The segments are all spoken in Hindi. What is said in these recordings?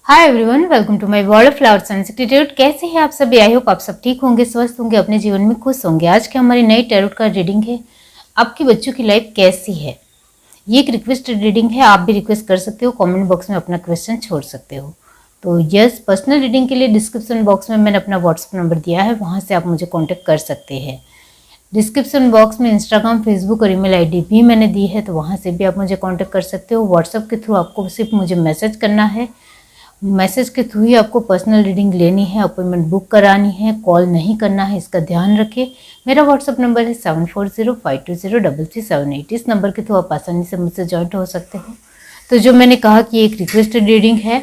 Hi everyone, welcome to my world of flowers and institute. कैसे हैं आप सभी? आई होप आप सब ठीक होंगे, स्वस्थ होंगे, अपने जीवन में खुश होंगे। आज की हमारी नई टैरोट कार्ड रीडिंग है, आपके बच्चों की लाइफ कैसी है। ये एक रिक्वेस्टेड रीडिंग है, आप भी रिक्वेस्ट कर सकते हो, कमेंट बॉक्स में अपना क्वेश्चन छोड़ सकते हो। तो यस, पर्सनल रीडिंग के लिए डिस्क्रिप्शन बॉक्स में मैंने अपना व्हाट्सएप नंबर दिया है, वहाँ से आप मुझे कॉन्टेक्ट कर सकते हैं। डिस्क्रिप्शन बॉक्स में इंस्टाग्राम, फेसबुक और ईमेल आईडी भी मैंने दी है, तो वहाँ से भी आप मुझे कॉन्टेक्ट कर सकते हो। व्हाट्सएप के थ्रू आपको सिर्फ मुझे मैसेज करना है, मैसेज के थ्रू ही आपको पर्सनल रीडिंग लेनी है, अपॉइंटमेंट बुक करानी है, कॉल नहीं करना है, इसका ध्यान रखिए। मेरा व्हाट्सअप नंबर है 7405203378। इस नंबर के थ्रू आप आसानी से मुझसे ज्वाइंट हो सकते हो। तो जो मैंने कहा कि एक रिक्वेस्टेड रीडिंग है,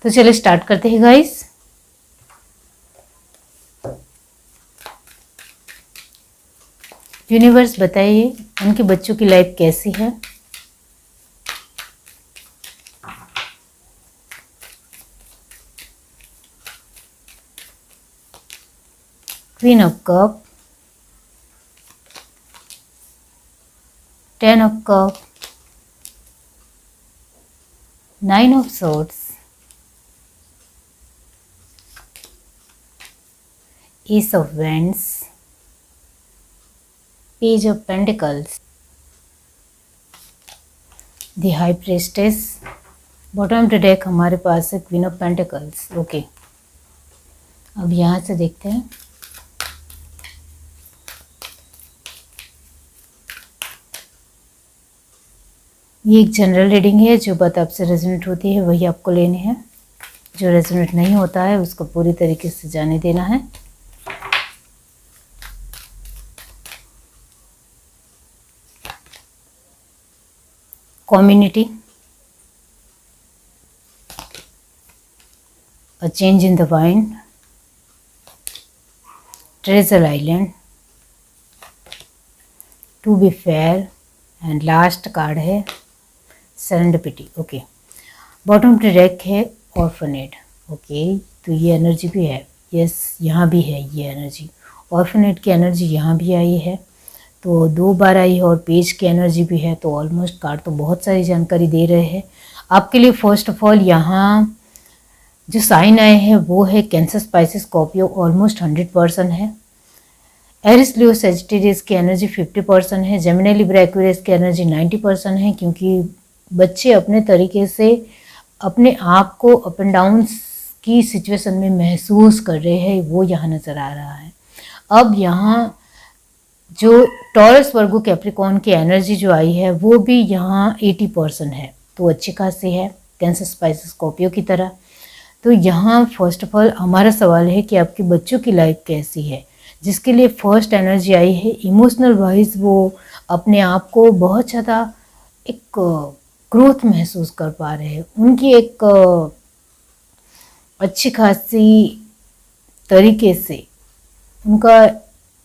तो चलिए स्टार्ट करते हैं गाइस। यूनिवर्स बताइए उनके बच्चों की लाइफ कैसी है। Queen of Cup, 10 of Cup, 9 of Swords, Ace of Wands, Page of Pentacles, The High Priestess। Bottom of the deck हमारे पास है क्वीन ऑफ पेंटिकल्स। ओके, अब यहाँ से देखते हैं। ये एक जनरल रीडिंग है, जो बात आपसे रेजोनेट होती है वही आपको लेनी है, जो रेजोनेट नहीं होता है उसको पूरी तरीके से जाने देना है। Community, a change in the wind, treasure island, to be fair and last card है serendipity. Okay, bottom of the deck है ऑर्फनेट। ओके, तो ये एनर्जी भी है। यस, यहाँ भी है ये एनर्जी, ऑर्फनेट की एनर्जी यहाँ भी आई है, तो 2 बार आई है, और पेज की एनर्जी भी है। तो ऑलमोस्ट कार्ड तो बहुत सारी जानकारी दे रहे हैं आपके लिए। फर्स्ट ऑफ ऑल यहाँ जो साइन आए हैं वो है कैंसर, स्पाइसिस, स्कॉर्पियो, ऑलमोस्ट 100% है। एरिस, लियो, सेजिटेरियस की एनर्जी 50% है। जेमिनी, लिब्रा, एक्वेरियस की एनर्जी 90% है, क्योंकि बच्चे अपने तरीके से अपने आप को अप एंड डाउन की सिचुएशन में महसूस कर रहे हैं, वो यहाँ नज़र आ रहा है। अब यहाँ जो टॉरस, वर्गो, कैप्रिकॉर्न की एनर्जी जो आई है वो भी यहाँ 80% है, तो अच्छी खासी है, कैंसर, स्पाइसिस, स्कॉर्पियो की तरह। तो यहाँ फर्स्ट ऑफ ऑल हमारा सवाल है कि आपके बच्चों की लाइफ कैसी है, जिसके लिए फर्स्ट एनर्जी आई है इमोशनल वाइज वो अपने आप को बहुत ज़्यादा एक ग्रोथ महसूस कर पा रहे हैं। उनकी एक अच्छी खासी तरीके से उनका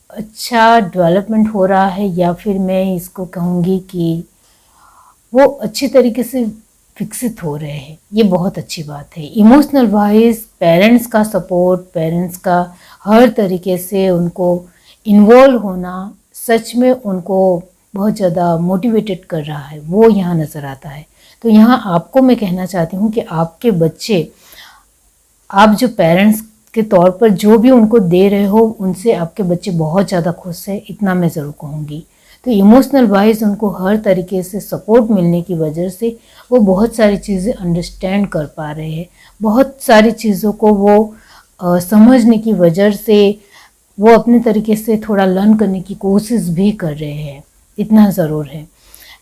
अच्छा डेवलपमेंट हो रहा है, या फिर मैं इसको कहूँगी कि वो अच्छी तरीके से विकसित हो रहे हैं। ये बहुत अच्छी बात है। इमोशनल वाइज पेरेंट्स का सपोर्ट, पेरेंट्स का हर तरीके से उनको इन्वॉल्व होना सच में उनको बहुत ज़्यादा मोटिवेटेड कर रहा है, वो यहाँ नज़र आता है। तो यहाँ आपको मैं कहना चाहती हूँ कि आपके बच्चे, आप जो पेरेंट्स के तौर पर जो भी उनको दे रहे हो, उनसे आपके बच्चे बहुत ज़्यादा खुश है, इतना मैं ज़रूर कहूँगी। तो इमोशनल वाइज उनको हर तरीके से सपोर्ट मिलने की वजह से वो बहुत सारी चीज़ें अंडरस्टैंड कर पा रहे हैं, बहुत सारी चीज़ों को वो समझने की वजह से वो अपने तरीके से थोड़ा लर्न करने की कोशिश भी कर रहे हैं, इतना ज़रूर है।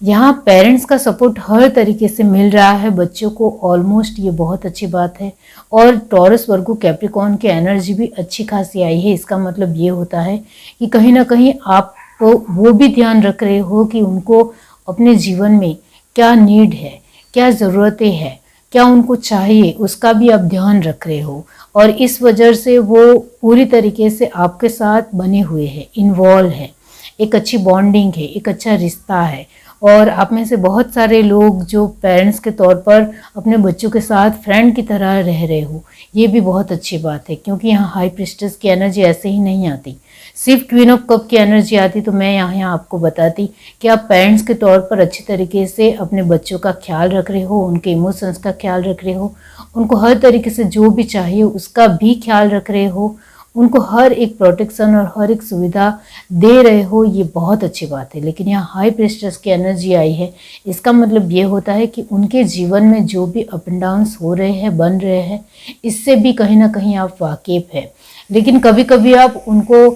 यहाँ पेरेंट्स का सपोर्ट हर तरीके से मिल रहा है बच्चों को, ऑलमोस्ट, ये बहुत अच्छी बात है। और टॉरस, वर्गो, कैप्रिकॉर्न की एनर्जी भी अच्छी खासी आई है। इसका मतलब ये होता है कि कहीं ना कहीं आप तो वो भी ध्यान रख रहे हो कि उनको अपने जीवन में क्या नीड है, क्या ज़रूरतें हैं, क्या उनको चाहिए, उसका भी आप ध्यान रख रहे हो। और इस वजह से वो पूरी तरीके से आपके साथ बने हुए हैं, इन्वॉल्व है, एक अच्छी बॉन्डिंग है, एक अच्छा रिश्ता है। और आप में से बहुत सारे लोग जो पेरेंट्स के तौर पर अपने बच्चों के साथ फ्रेंड की तरह रह रहे हो, ये भी बहुत अच्छी बात है, क्योंकि यहाँ हाई प्रिस्टेस की एनर्जी ऐसे ही नहीं आती। सिर्फ क्वीन ऑफ कप की एनर्जी आती तो मैं यहाँ आपको बताती कि आप पेरेंट्स के तौर पर अच्छी तरीके से अपने बच्चों का ख्याल रख रहे हो, उनके इमोशंस का ख्याल रख रहे हो, उनको हर तरीके से जो भी चाहिए उसका भी ख्याल रख रहे हो, उनको हर एक प्रोटेक्शन और हर एक सुविधा दे रहे हो, ये बहुत अच्छी बात है। लेकिन यहाँ हाई प्रेस्टस की एनर्जी आई है, इसका मतलब ये होता है कि उनके जीवन में जो भी अप एंड डाउन्स हो रहे हैं, बन रहे हैं, इससे भी कहीं ना कहीं आप वाकिफ है। लेकिन कभी कभी आप उनको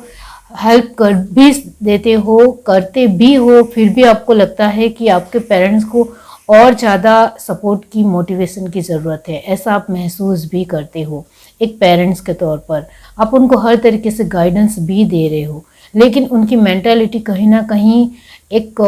हेल्प कर भी देते हो, करते भी हो, फिर भी आपको लगता है कि आपके पेरेंट्स को और ज़्यादा सपोर्ट की, मोटिवेशन की ज़रूरत है। ऐसा आप महसूस भी करते हो एक पेरेंट्स के तौर पर। आप उनको हर तरीके से गाइडेंस भी दे रहे हो, लेकिन उनकी मेंटालिटी कहीं ना कहीं एक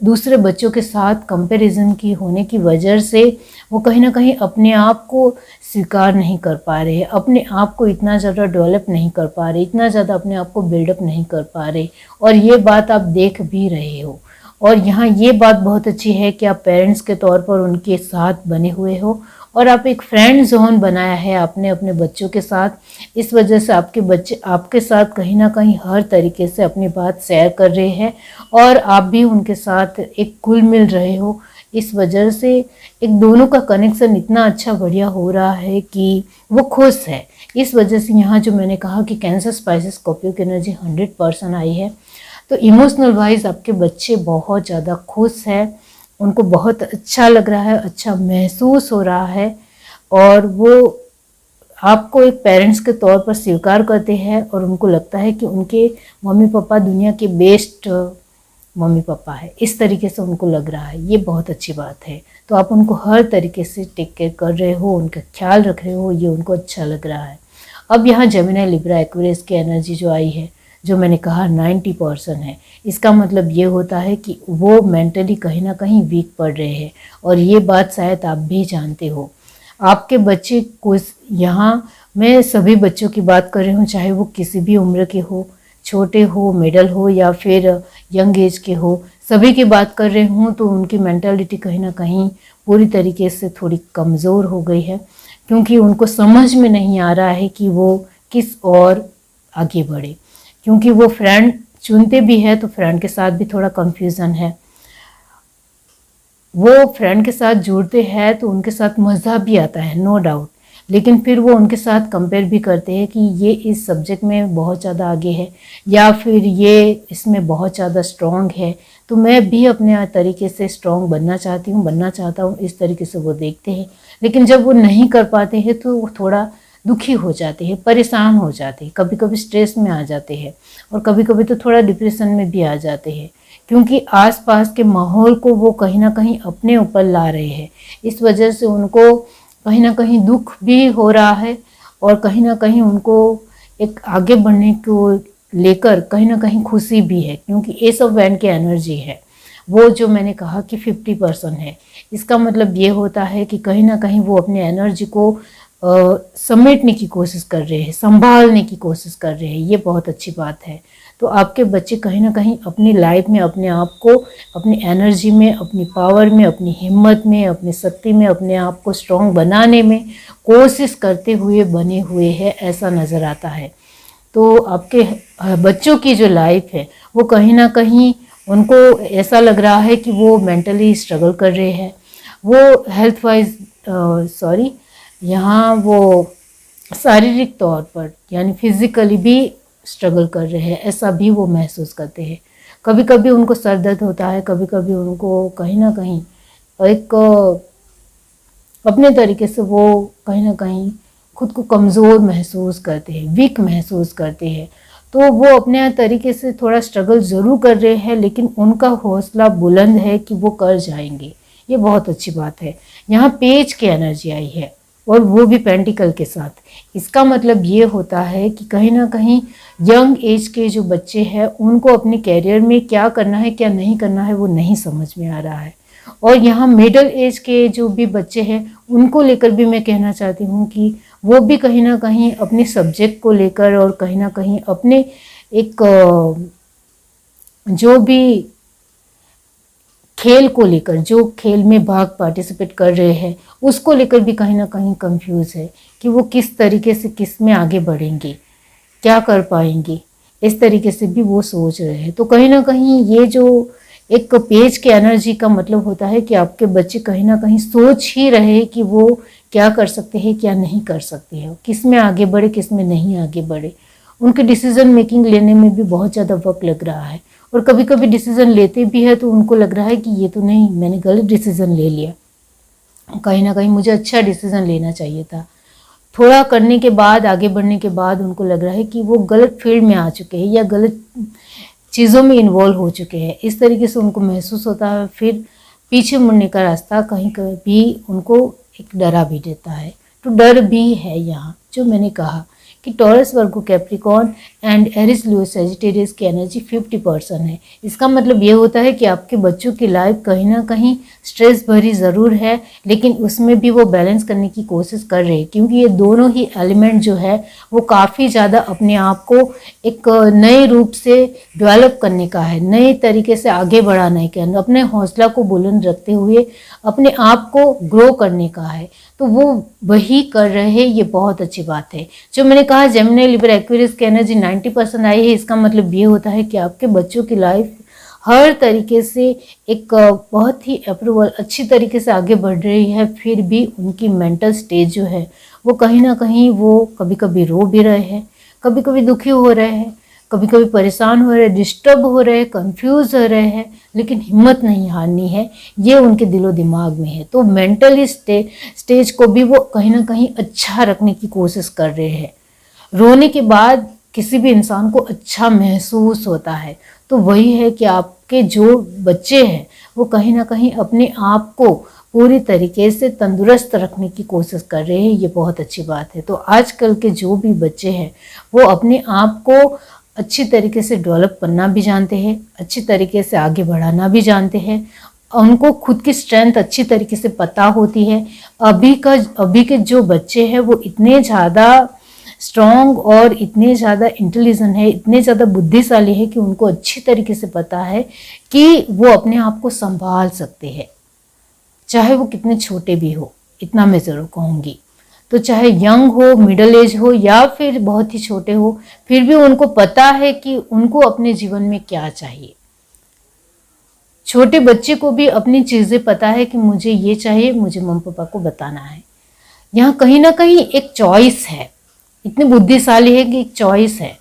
दूसरे बच्चों के साथ कंपैरिजन की होने की वजह से वो कहीं ना कहीं अपने आप को स्वीकार नहीं कर पा रहे, अपने आप को इतना ज़्यादा डेवलप नहीं कर पा रहे, इतना ज़्यादा अपने आप को बिल्डअप नहीं कर पा रहे। और ये बात आप देख भी रहे हो। और यहाँ ये बात बहुत अच्छी है कि आप पेरेंट्स के तौर पर उनके साथ बने हुए हो और आप एक फ्रेंड जोन बनाया है आपने अपने बच्चों के साथ। इस वजह से आपके बच्चे आपके साथ कहीं ना कहीं हर तरीके से अपनी बात शेयर कर रहे हैं और आप भी उनके साथ एक घुल मिल रहे हो। इस वजह से एक दोनों का कनेक्शन इतना अच्छा बढ़िया हो रहा है कि वो खुश है। इस वजह से यहाँ जो मैंने कहा कि कैंसर स्पाइसेस स्कॉर्पियो की एनर्जी 100% आई है, तो इमोशनल वाइज आपके बच्चे बहुत ज़्यादा खुश है, उनको बहुत अच्छा लग रहा है, अच्छा महसूस हो रहा है और वो आपको एक पेरेंट्स के तौर पर स्वीकार करते हैं और उनको लगता है कि उनके मम्मी पापा दुनिया के बेस्ट मम्मी पापा है। इस तरीके से उनको लग रहा है, ये बहुत अच्छी बात है। तो आप उनको हर तरीके से टेक केयर कर रहे हो, उनका ख्याल रख रहे हो, ये उनको अच्छा लग रहा है। अब यहाँ जेमिनी, लिब्रा, एक्वेरियस की एनर्जी जो आई है, जो मैंने कहा 90% है, इसका मतलब ये होता है कि वो मेंटली कहीं ना कहीं वीक पड़ रहे हैं और ये बात शायद आप भी जानते हो। आपके बच्चे को, यहाँ मैं सभी बच्चों की बात कर रही हूँ, चाहे वो किसी भी उम्र के हो, छोटे हो, मिडल हो या फिर यंग एज के हो, सभी की बात कर रही हूँ। तो उनकी मेंटालिटी कहीं ना कहीं पूरी तरीके से थोड़ी कमज़ोर हो गई है, क्योंकि उनको समझ में नहीं आ रहा है कि वो किस और आगे बढ़े। क्योंकि वो फ्रेंड चुनते भी है तो फ्रेंड के साथ भी थोड़ा कंफ्यूजन है, वो फ्रेंड के साथ जुड़ते हैं तो उनके साथ मज़ा भी आता है, नो डाउट, लेकिन फिर वो उनके साथ कंपेयर भी करते हैं कि ये इस सब्जेक्ट में बहुत ज़्यादा आगे है या फिर ये इसमें बहुत ज़्यादा स्ट्रॉन्ग है, तो मैं भी अपने तरीके से स्ट्रॉन्ग बनना चाहती हूँ, बनना चाहता हूँ। इस तरीके से वो देखते हैं, लेकिन जब वो नहीं कर पाते हैं तो वो थोड़ा दुखी हो जाते हैं, परेशान हो जाते हैं, कभी कभी स्ट्रेस में आ जाते हैं और कभी कभी तो थोड़ा डिप्रेशन में भी आ जाते हैं, क्योंकि आसपास के माहौल को वो कहीं ना कहीं अपने ऊपर ला रहे हैं। इस वजह से उनको कहीं ना कहीं दुख भी हो रहा है और कहीं ना कहीं उनको एक आगे बढ़ने को लेकर कहीं ना कहीं खुशी भी है, क्योंकि एस ऑफ वैंड की एनर्जी है वो, जो मैंने कहा कि 50% है। इसका मतलब ये होता है कि कहीं ना कहीं वो अपने एनर्जी को समेटने की कोशिश कर रहे हैं, संभालने की कोशिश कर रहे हैं, ये बहुत अच्छी बात है। तो आपके बच्चे कहीं ना कहीं अपनी लाइफ में अपने आप को, अपनी एनर्जी में, अपनी पावर में, अपनी हिम्मत में, अपनी शक्ति में अपने आप को स्ट्रॉन्ग बनाने में कोशिश करते हुए बने हुए हैं, ऐसा नज़र आता है। तो आपके बच्चों की जो लाइफ है वो कहीं ना कहीं उनको ऐसा लग रहा है कि वो मेंटली स्ट्रगल कर रहे हैं, वो हेल्थ वाइज यहाँ वो शारीरिक तौर पर यानी फिजिकली भी स्ट्रगल कर रहे हैं, ऐसा भी वो महसूस करते हैं। कभी कभी उनको सर दर्द होता है, कभी कभी उनको कहीं ना कहीं एक अपने तरीके से वो कहीं ना कहीं खुद को कमज़ोर महसूस करते हैं, वीक महसूस करते हैं। तो वो अपने तरीके से थोड़ा स्ट्रगल ज़रूर कर रहे हैं, लेकिन उनका हौसला बुलंद है कि वो कर जाएंगे, ये बहुत अच्छी बात है। यहाँ पेज की एनर्जी आई है और वो भी पेंटिकल के साथ। इसका मतलब ये होता है कि कहीं ना कहीं यंग एज के जो बच्चे हैं उनको अपने कैरियर में क्या करना है क्या नहीं करना है वो नहीं समझ में आ रहा है। और यहाँ मिडिल एज के जो भी बच्चे हैं उनको लेकर भी मैं कहना चाहती हूँ कि वो भी कहीं ना कहीं अपने सब्जेक्ट को लेकर और कहीं ना कहीं अपने एक जो भी खेल को लेकर, जो खेल में भाग पार्टिसिपेट कर रहे हैं उसको लेकर भी कहीं ना कहीं कंफ्यूज है कि वो किस तरीके से किस में आगे बढ़ेंगे, क्या कर पाएंगे। इस तरीके से भी वो सोच रहे हैं। तो कहीं ना कहीं ये जो एक पेज के एनर्जी का मतलब होता है कि आपके बच्चे कहीं ना कहीं सोच ही रहे कि वो क्या कर सकते हैं, क्या नहीं कर सकते हैं, किस में आगे बढ़े, किस में नहीं आगे बढ़े। उनके डिसीजन मेकिंग लेने में भी बहुत ज़्यादा वक्त लग रहा है, और कभी कभी डिसीजन लेते भी है तो उनको लग रहा है कि ये तो नहीं, मैंने गलत डिसीजन ले लिया, कहीं ना कहीं मुझे अच्छा डिसीजन लेना चाहिए था। थोड़ा करने के बाद, आगे बढ़ने के बाद उनको लग रहा है कि वो गलत फील्ड में आ चुके हैं या गलत चीज़ों में इन्वॉल्व हो चुके हैं, इस तरीके से उनको महसूस होता है। फिर पीछे मुड़ने का रास्ता कहीं कभी उनको एक डरा भी देता है। तो डर भी है यहाँ, जो मैंने कहा कि Taurus, Virgo, Capricorn and Aries, Leo, Sagittarius की एनर्जी 50% है। इसका मतलब ये होता है कि आपके बच्चों की लाइफ कहीं ना कहीं स्ट्रेस भरी ज़रूर है, लेकिन उसमें भी वो बैलेंस करने की कोशिश कर रहे हैं, क्योंकि ये दोनों ही एलिमेंट जो है वो काफ़ी ज़्यादा अपने आप को एक नए रूप से डेवलप करने का है, नए तरीके से आगे बढ़ाने के अंदर अपने हौसला को बुलंद रखते हुए अपने आप को ग्रो करने का है। तो वो वही कर रहे हैं, ये बहुत अच्छी बात है। जो मैंने कहा जेमिनी, लिब्रा, एक्वेरियस की एनर्जी 90% आई है, इसका मतलब ये होता है कि आपके बच्चों की लाइफ हर तरीके से एक बहुत ही अप्रूवल अच्छी तरीके से आगे बढ़ रही है। फिर भी उनकी मेंटल स्टेज जो है वो कहीं ना कहीं वो कभी कभी रो भी रहे हैं, कभी कभी दुखी हो रहे हैं, कभी कभी परेशान हो रहे हैं, डिस्टर्ब हो रहे हैं, कंफ्यूज हो रहे हैं, लेकिन हिम्मत नहीं हारनी है, ये उनके दिलो दिमाग में है। तो मेंटली स्टेज को भी वो कहीं ना कहीं अच्छा रखने की कोशिश कर रहे हैं। रोने के बाद किसी भी इंसान को अच्छा महसूस होता है। तो वही है कि आपके जो बच्चे हैं वो कहीं ना कहीं अपने आप को पूरी तरीके से तंदुरुस्त रखने की कोशिश कर रहे हैं, ये बहुत अच्छी बात है। तो आजकल के जो भी बच्चे हैं वो अपने आप को अच्छी तरीके से डेवलप करना भी जानते हैं, अच्छी तरीके से आगे बढ़ाना भी जानते हैं, उनको खुद की स्ट्रेंथ अच्छी तरीके से पता होती है। अभी के जो बच्चे हैं वो इतने ज़्यादा स्ट्रॉन्ग और इतने ज़्यादा इंटेलिजेंट है, इतने ज़्यादा बुद्धिशाली है कि उनको अच्छी तरीके से पता है कि वो अपने आप को संभाल सकते हैं, चाहे वो कितने छोटे भी हो, इतना मैं ज़रूर कहूँगी। तो चाहे यंग हो, मिडिल एज हो या फिर बहुत ही छोटे हो, फिर भी उनको पता है कि उनको अपने जीवन में क्या चाहिए। छोटे बच्चे को भी अपनी चीज़ें पता है कि मुझे ये चाहिए, मुझे मम्मी पापा को बताना है। यहाँ कहीं ना कहीं एक चॉइस है, इतने बुद्धिशाली है कि एक चॉइस है,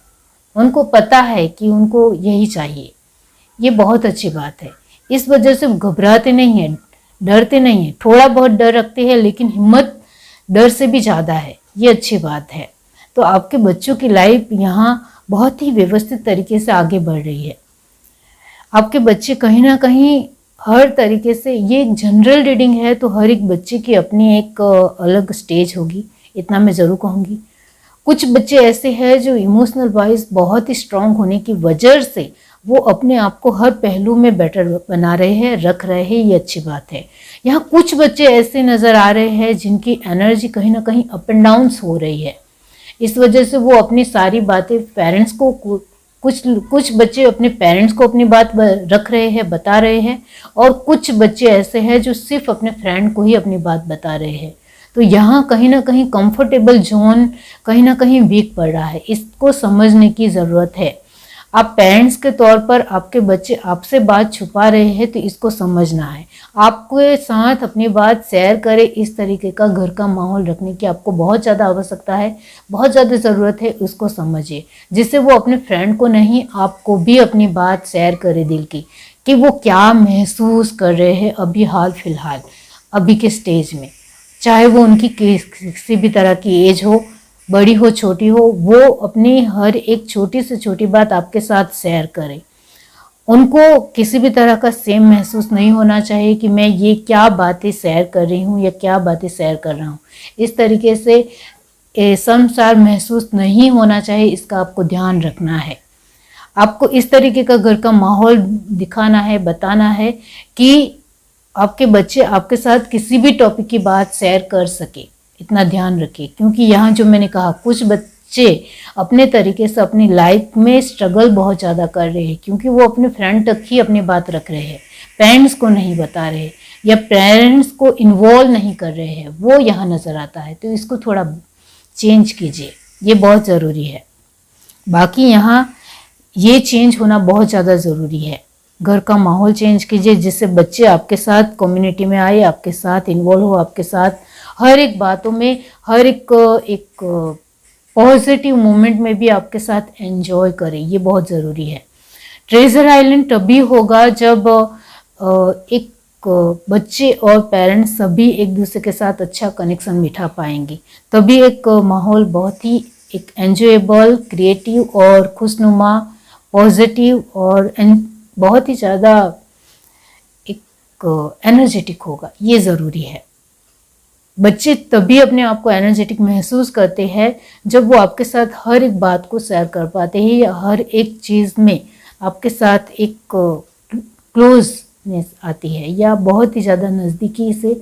उनको पता है कि उनको यही चाहिए। ये बहुत अच्छी बात है। इस वजह से घबराते नहीं हैं, डरते नहीं हैं, थोड़ा बहुत डर रखते हैं लेकिन हिम्मत डर से भी ज़्यादा है, ये अच्छी बात है। तो आपके बच्चों की लाइफ यहाँ बहुत ही व्यवस्थित तरीके से आगे बढ़ रही है। आपके बच्चे कहीं ना कहीं हर तरीके से, ये एक जनरल रीडिंग है तो हर एक बच्चे की अपनी एक अलग स्टेज होगी, इतना मैं ज़रूर कहूँगी। कुछ बच्चे ऐसे हैं जो इमोशनल वाइज बहुत ही स्ट्रांग होने की वजह से वो अपने आप को हर पहलू में बेटर बना रहे हैं, रख रहे हैं, ये अच्छी बात है। यहाँ कुछ बच्चे ऐसे नज़र आ रहे हैं जिनकी एनर्जी कहीं ना कहीं अप एंड डाउन्स हो रही है, इस वजह से वो अपनी सारी बातें पेरेंट्स को, कुछ बच्चे अपने पेरेंट्स को अपनी बात रख रहे हैं, बता रहे हैं, और कुछ बच्चे ऐसे हैं जो सिर्फ अपने फ्रेंड को ही अपनी बात बता रहे हैं। तो यहाँ कहीं ना कहीं कंफर्टेबल जोन कहीं ना कहीं वीक पड़ रहा है, इसको समझने की ज़रूरत है। आप पेरेंट्स के तौर पर आपके बच्चे आपसे बात छुपा रहे हैं तो इसको समझना है, आपके साथ अपनी बात शेयर करें। इस तरीके का घर का माहौल रखने की आपको बहुत ज़्यादा आवश्यकता है, बहुत ज़्यादा ज़रूरत है, उसको समझिए, जिससे वो अपने फ्रेंड को नहीं, आपको भी अपनी बात शेयर करे दिल की, कि वो क्या महसूस कर रहे हैं अभी हाल फिलहाल, अभी के स्टेज में। चाहे वो उनकी किसी भी तरह की एज हो, बड़ी हो छोटी हो, वो अपनी हर एक छोटी से छोटी बात आपके साथ शेयर करें। उनको किसी भी तरह का सेम महसूस नहीं होना चाहिए कि मैं ये क्या बातें शेयर कर रही हूँ या क्या बातें शेयर कर रहा हूँ, इस तरीके से शर्मसार महसूस नहीं होना चाहिए, इसका आपको ध्यान रखना है। आपको इस तरीके का घर का माहौल दिखाना है, बताना है कि आपके बच्चे आपके साथ किसी भी टॉपिक की बात शेयर कर सके, इतना ध्यान रखिए। क्योंकि यहाँ जो मैंने कहा, कुछ बच्चे अपने तरीके से अपनी लाइफ में स्ट्रगल बहुत ज़्यादा कर रहे हैं, क्योंकि वो अपने फ्रेंड तक ही अपनी बात रख रहे हैं, पेरेंट्स को नहीं बता रहे या पेरेंट्स को इन्वॉल्व नहीं कर रहे हैं, वो यहाँ नज़र आता है। तो इसको थोड़ा चेंज कीजिए, ये बहुत ज़रूरी है। बाकी यहाँ ये चेंज होना बहुत ज़्यादा ज़रूरी है। घर का माहौल चेंज कीजिए जिससे बच्चे आपके साथ कम्युनिटी में आए, आपके साथ इन्वॉल्व हो, आपके साथ हर एक बातों में, हर एक पॉजिटिव मोमेंट में भी आपके साथ एंजॉय करें। ये बहुत ज़रूरी है। ट्रेजर आइलैंड तभी होगा जब एक बच्चे और पेरेंट्स सभी एक दूसरे के साथ अच्छा कनेक्शन बिठा पाएंगे। तभी एक माहौल बहुत ही एक एंजॉयबल, क्रिएटिव और खुशनुमा, पॉजिटिव और बहुत ही ज़्यादा एक एनर्जेटिक होगा। ये ज़रूरी है। बच्चे तभी अपने आप को एनर्जेटिक महसूस करते हैं जब वो आपके साथ हर एक बात को शेयर कर पाते हैं या हर एक चीज़ में आपके साथ एक क्लोजनेस आती है या बहुत ही ज़्यादा नज़दीकी से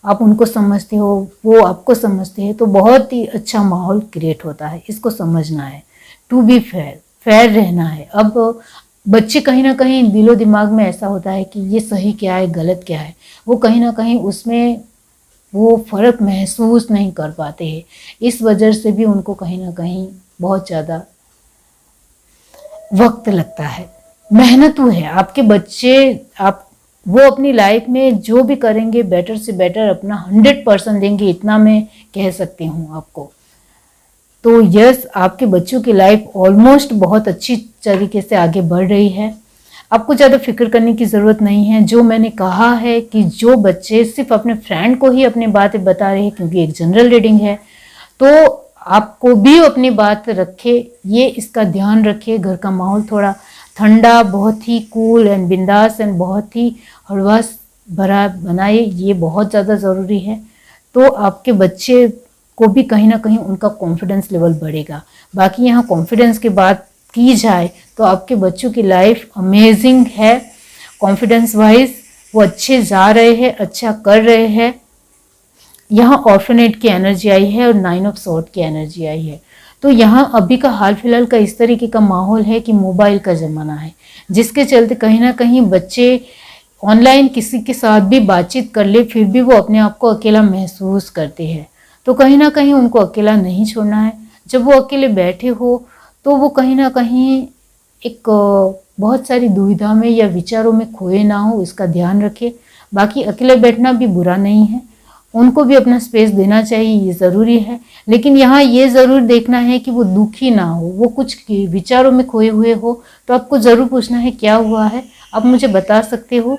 आप उनको समझते हो, वो आपको समझते हैं, तो बहुत ही अच्छा माहौल क्रिएट होता है। इसको समझना है। टू बी फेयर, फेयर रहना है। अब बच्चे कहीं ना कहीं दिलो दिमाग में ऐसा होता है कि ये सही क्या है, गलत क्या है, वो कहीं ना कहीं उसमें वो फ़र्क महसूस नहीं कर पाते हैं। इस वजह से भी उनको कहीं ना कहीं बहुत ज़्यादा वक्त लगता है। मेहनतू है आपके बच्चे, आप वो अपनी लाइफ में जो भी करेंगे बेटर से बेटर अपना 100% देंगे, इतना मैं कह सकती हूँ आपको। तो यस, आपके बच्चों की लाइफ ऑलमोस्ट बहुत अच्छी तरीके से आगे बढ़ रही है। आपको ज़्यादा फिक्र करने की ज़रूरत नहीं है। जो मैंने कहा है कि जो बच्चे सिर्फ अपने फ्रेंड को ही अपनी बातें बता रहे हैं, क्योंकि एक जनरल रीडिंग है, तो आपको भी अपनी बात रखे, ये इसका ध्यान रखिए। घर का माहौल थोड़ा ठंडा, बहुत ही कूल एंड बिंदास एंड बहुत ही हड़वास भरा बनाए, ये बहुत ज़्यादा ज़रूरी है। तो आपके बच्चे को भी कहीं ना कहीं उनका कॉन्फिडेंस लेवल बढ़ेगा। बाकी यहाँ कॉन्फिडेंस की बात की जाए तो आपके बच्चों की लाइफ अमेजिंग है। कॉन्फिडेंस वाइज वो अच्छे जा रहे हैं, अच्छा कर रहे हैं। यहाँ ऑर्फनेट की एनर्जी आई है और 9 ऑफ सॉर्ड की एनर्जी आई है। तो यहाँ अभी का हाल फिलहाल का इस तरीके का माहौल है कि मोबाइल का ज़माना है, जिसके चलते कहीं ना कहीं बच्चे ऑनलाइन किसी के साथ भी बातचीत कर ले फिर भी वो अपने आप को अकेला महसूस करते हैं। तो कहीं ना कहीं उनको अकेला नहीं छोड़ना है। जब वो अकेले बैठे हो तो वो कहीं ना कहीं एक बहुत सारी दुविधा में या विचारों में खोए ना हो, इसका ध्यान रखें। बाकी अकेले बैठना भी बुरा नहीं है, उनको भी अपना स्पेस देना चाहिए, ये ज़रूरी है। लेकिन यहाँ ये ज़रूर देखना है कि वो दुखी ना हो, वो कुछ विचारों में खोए हुए हो, तो आपको ज़रूर पूछना है क्या हुआ है, आप मुझे बता सकते हो,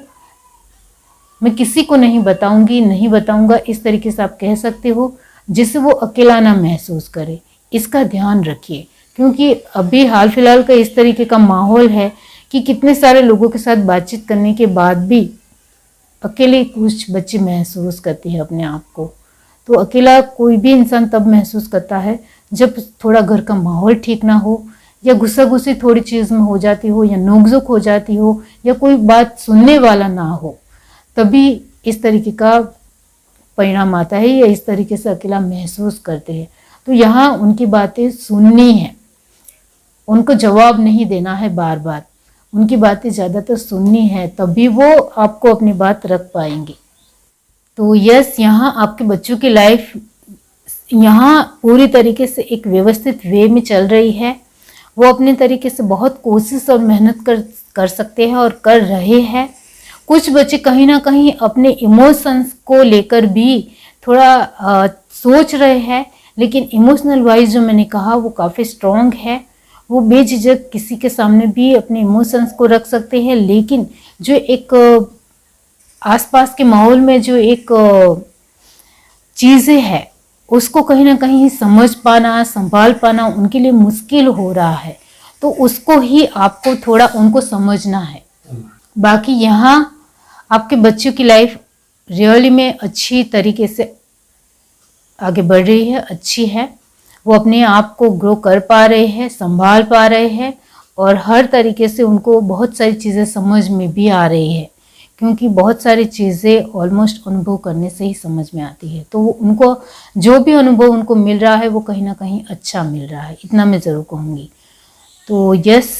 मैं किसी को नहीं बताऊंगी, नहीं बताऊंगा, इस तरीके से आप कह सकते हो, जिससे वो अकेला ना महसूस करे। इसका ध्यान रखिए, क्योंकि अभी हाल फिलहाल का इस तरीके का माहौल है कि कितने सारे लोगों के साथ बातचीत करने के बाद भी अकेले कुछ बच्चे महसूस करते हैं अपने आप को। तो अकेला कोई भी इंसान तब महसूस करता है जब थोड़ा घर का माहौल ठीक ना हो, या गुस्सा गुस्सी थोड़ी चीज़ में हो जाती हो, या नोकझोंक हो जाती हो, या कोई बात सुनने वाला ना हो, तभी इस तरीके का परिणाम आता है, या इस तरीके से अकेला महसूस करते हैं। तो यहाँ उनकी बातें सुननी है, उनको जवाब नहीं देना है बार बार, उनकी बातें ज़्यादातर सुननी है, तभी वो आपको अपनी बात रख पाएंगे। तो यस, यहाँ आपके बच्चों की लाइफ यहाँ पूरी तरीके से एक व्यवस्थित वे में चल रही है। वो अपने तरीके से बहुत कोशिश और मेहनत कर सकते हैं और कर रहे हैं। कुछ बच्चे कहीं ना कहीं अपने इमोशंस को लेकर भी थोड़ा सोच रहे हैं, लेकिन इमोशनल वाइज जो मैंने कहा वो काफ़ी स्ट्रॉन्ग है। वो बेझिझक किसी के सामने भी अपने इमोशंस को रख सकते हैं, लेकिन जो एक आसपास के माहौल में जो एक चीज़ें है उसको कहीं ना कहीं समझ पाना, संभाल पाना उनके लिए मुश्किल हो रहा है। तो उसको ही आपको थोड़ा उनको समझना है। बाकी यहाँ आपके बच्चों की लाइफ रियली में अच्छी तरीके से आगे बढ़ रही है, अच्छी है। वो अपने आप को ग्रो कर पा रहे हैं, संभाल पा रहे हैं, और हर तरीके से उनको बहुत सारी चीज़ें समझ में भी आ रही है, क्योंकि बहुत सारी चीज़ें ऑलमोस्ट अनुभव करने से ही समझ में आती है। तो उनको जो भी अनुभव उनको मिल रहा है वो कहीं ना कहीं अच्छा मिल रहा है, इतना मैं ज़रूर कहूँगी। तो यस,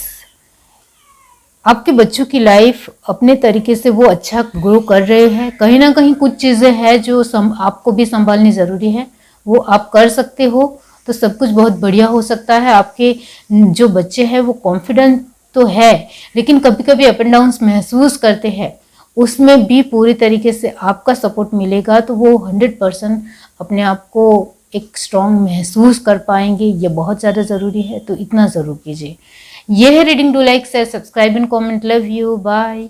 आपके बच्चों की लाइफ अपने तरीके से वो अच्छा ग्रो कर रहे हैं। कहीं ना कहीं कुछ चीज़ें हैं जो आपको भी संभालनी ज़रूरी है, वो आप कर सकते हो। तो सब कुछ बहुत बढ़िया हो सकता है। आपके जो बच्चे हैं वो कॉन्फिडेंट तो है, लेकिन कभी कभी अप एंड डाउन महसूस करते हैं, उसमें भी पूरी तरीके से आपका सपोर्ट मिलेगा तो वो 100% अपने आप को एक स्ट्रॉन्ग महसूस कर पाएंगे। ये बहुत ज़्यादा ज़रूरी है, तो इतना ज़रूर कीजिए। ये है reading. Do like, share, subscribe and comment. Love you, bye.